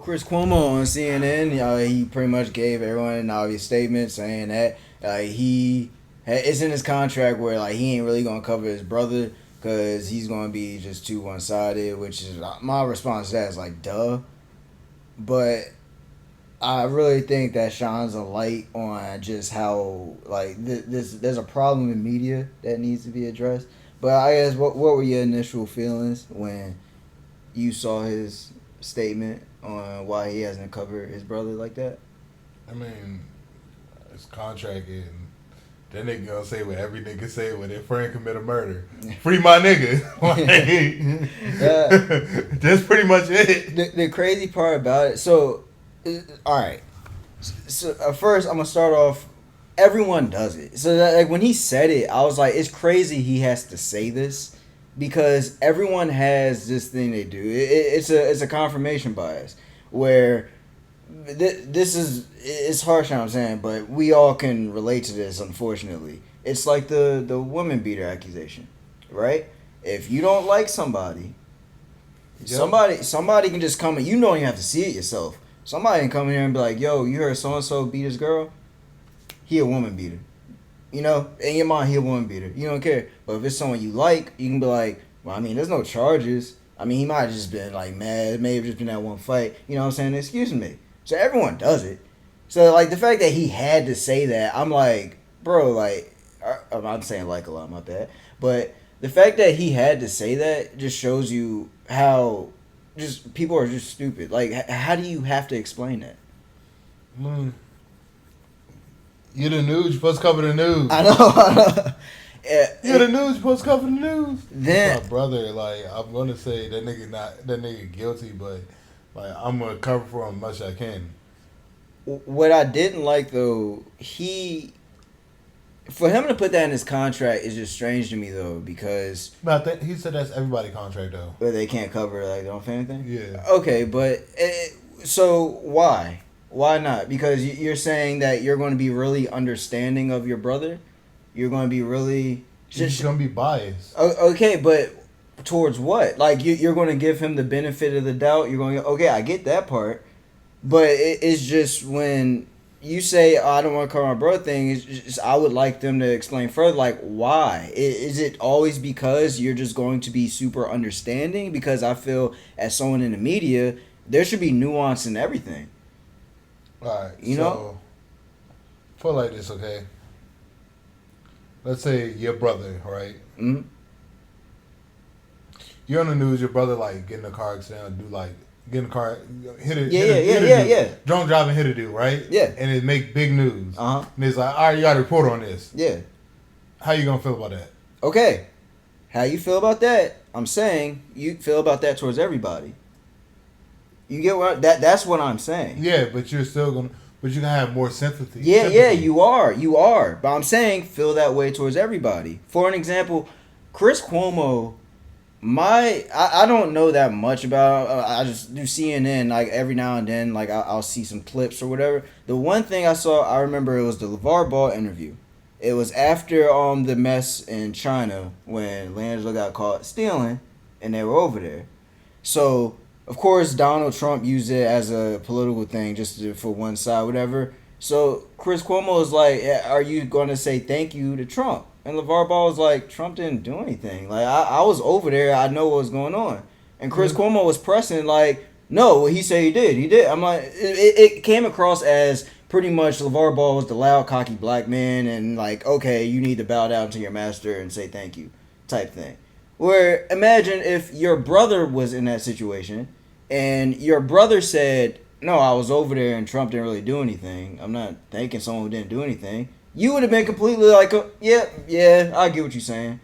Chris Cuomo on CNN, he pretty much gave everyone an obvious statement saying that it's in his contract where like he ain't really gonna cover his brother because he's gonna be just too one sided. Which is my response to that is like, duh. But I really think that shines a light on just how like there's a problem in media that needs to be addressed. But I guess what were your initial feelings when you saw his statement on why he hasn't covered his brother like that? I mean, it's contract and that nigga gonna say what every nigga say when their friend commit a murder. Free my nigga. Like, that's pretty much it. The crazy part about it, so, alright. So, first, I'm gonna start off, everyone does it. So, that, like, when he said it, I was like, it's crazy he has to say this because everyone has this thing they do. It's a confirmation bias where this is, it's harsh how I'm saying, but we all can relate to this, unfortunately. It's like the woman beater accusation, right? If you don't like somebody, yep. somebody can just come and you don't even have to see it yourself. Somebody can come in here and be like, yo, you heard so-and-so beat his girl? He a woman beater. You know, in your mind, he a woman beater. You don't care. But if it's someone you like, you can be like, well, I mean, there's no charges. I mean, he might have just been like mad. It may have just been that one fight. You know what I'm saying? Excuse me. So everyone does it. So like the fact that he had to say that, I'm like, bro, like, I'm saying like a lot, my bad. But the fact that he had to say that just shows you how just people are just stupid. Like, how do you have to explain that? You're the news. You're supposed to cover the news. I know. You're the news. You're supposed to cover the news. Then, my brother, like, I'm gonna say that nigga guilty, but like I'm gonna cover for him as much as I can. What I didn't like though, for him to put that in his contract is just strange to me though, because But I think he said that's everybody's contract though. But they can't cover like they don't pay anything. Yeah. Okay, but so why? Why not? Because you're saying that you're going to be really understanding of your brother. You're going to be really just going to be biased. Okay, but towards what? Like you're going to give him the benefit of the doubt. You're going to okay, I get that part, but it's just when you say I don't want to cover my brother thing. It's just, I would like them to explain further. Like why? Is it always because you're just going to be super understanding? Because I feel as someone in the media, there should be nuance in everything. Alright, you know? Feel like this, okay? Let's say your brother, right? Mm-hmm. You're on the news, your brother like get in a car accident, get in a car, hit a dude. Drunk driving, hit a dude, right? Yeah. And it make big news. Uh-huh. And it's like, all right, you got to report on this. Yeah. How you gonna feel about that? Okay. How you feel about that? I'm saying you feel about that towards everybody. You get what that's what I'm saying. Yeah, but you're still gonna have more sympathy. Yeah, you are. But I'm saying feel that way towards everybody. For an example, Chris Cuomo, I don't know that much about. I just do CNN like every now and then. Like I'll see some clips or whatever. The one thing I remember it was the LeVar Ball interview. It was after the mess in China when Langelo got caught stealing, and they were over there. So. Of course, Donald Trump used it as a political thing just for one side, whatever. So Chris Cuomo is like, are you going to say thank you to Trump? And LeVar Ball was like, Trump didn't do anything. Like, I was over there. I know what was going on. And Chris Cuomo was pressing like, no, he said he did. He did. I'm like, it came across as pretty much LeVar Ball was the loud, cocky black man and like, okay, you need to bow down to your master and say thank you type thing. Where imagine if your brother was in that situation and your brother said, no, I was over there and Trump didn't really do anything. I'm not thanking someone who didn't do anything. You would have been completely like, yeah, I get what you're saying.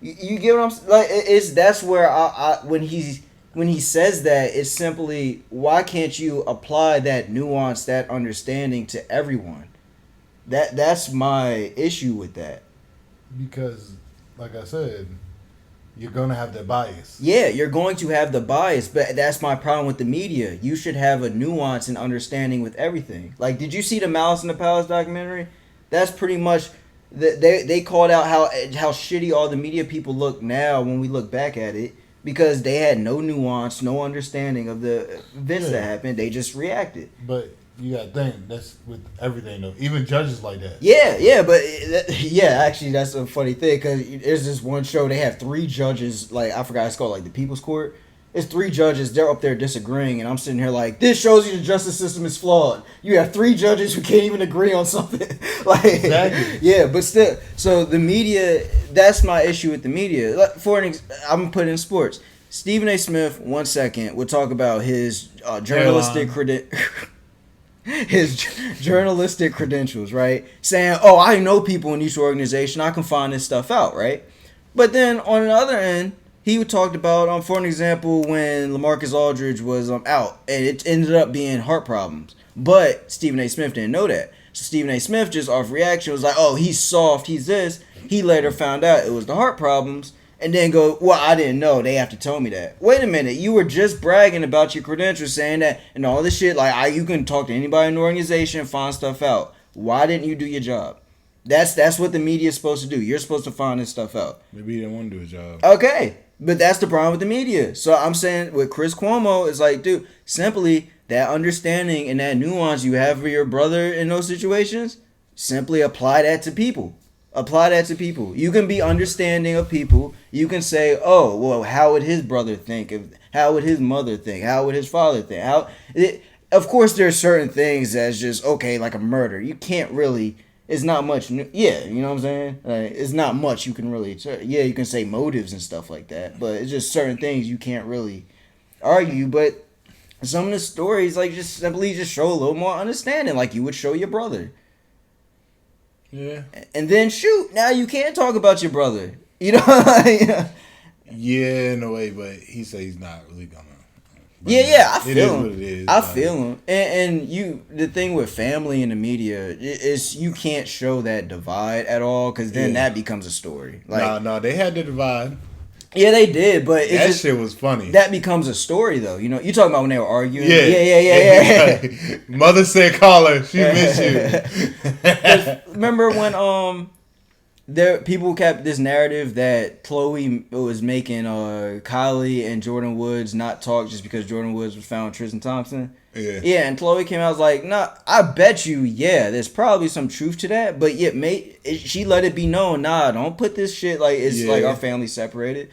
You get what I'm saying? Like, that's where when he says that, it's simply, why can't you apply that nuance, that understanding to everyone? That's my issue with that. Because, like I said, you're going to have that bias. Yeah, you're going to have the bias, but that's my problem with the media. You should have a nuance and understanding with everything. Like, did you see the Malice in the Palace documentary? That's pretty much, they called out how shitty all the media people look now when we look back at it. because they had no nuance, no understanding of the events that happened. They just reacted. But you got to think, that's with everything, though. Even judges like that. Yeah, but actually, that's a funny thing because there's this one show they have 3 judges. Like I forgot it's called like the People's Court. It's 3 judges. They're up there disagreeing, and I'm sitting here like, this shows you the justice system is flawed. You have 3 judges who can't even agree on something. Like, exactly. Yeah, but still, so the media. That's my issue with the media. Like, I'm gonna put in sports. Stephen A. Smith, 1 second, would talk about his journalistic his journalistic credentials, right? Saying, "Oh, I know people in each organization. I can find this stuff out," right? But then on the other end, he talked about, for an example, when LaMarcus Aldridge was out, and it ended up being heart problems. But Stephen A. Smith didn't know that. So Stephen A. Smith, just off reaction, was like, "Oh, he's soft, he's this." He later found out it was the heart problems, and then go, "Well, I didn't know. They have to tell me that." Wait a minute, you were just bragging about your credentials, saying that, and all this shit, like, you can talk to anybody in the organization and find stuff out. Why didn't you do your job? That's what the media is supposed to do. You're supposed to find this stuff out. Maybe he didn't want to do his job. Okay. But that's the problem with the media. So I'm saying with Chris Cuomo, it's like, dude, simply that understanding and that nuance you have for your brother in those situations, simply apply that to people. Apply that to people. You can be understanding of people. You can say, oh, well, how would his brother think? How would his mother think? How would his father think? Of course, there are certain things that's just, okay, like a murder. You can't really... It's not much. Yeah, you know what I'm saying? It's not much you can really. Yeah, you can say motives and stuff like that, but it's just certain things you can't really argue. But some of the stories, like, just simply just show a little more understanding, like you would show your brother. Yeah. And then shoot, now you can talk about your brother. You know? Yeah, in a way, but he said he's not really gonna. Yeah, I feel him. What it is, I feel him. And the thing with family and the media is you can't show that divide at all because then that becomes a story. Like, no, they had the divide. Yeah, they did, but that shit was funny. That becomes a story, though. You know, you talking about when they were arguing? Yeah. Mother said, "Call her. She miss you." Remember when people kept this narrative that Chloe was making Kylie and Jordan Woods not talk just because Jordan Woods was found with Tristan Thompson. Yeah, and Chloe came out and was like, "Nah, I bet you, there's probably some truth to that, but yet, she let it be known, nah, don't put this shit like it's like our family separated."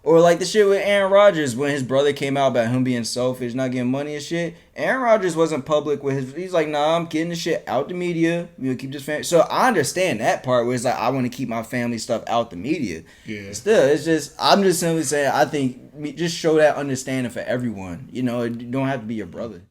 Or like the shit with Aaron Rodgers when his brother came out about him being selfish, not getting money and shit. Aaron Rodgers wasn't public with his. He's like, nah, I'm getting the shit out the media. Keep this family. So I understand that part where it's like I want to keep my family stuff out the media. Yeah. Still, it's just I'm just simply saying I think just show that understanding for everyone. You know, it don't have to be your brother.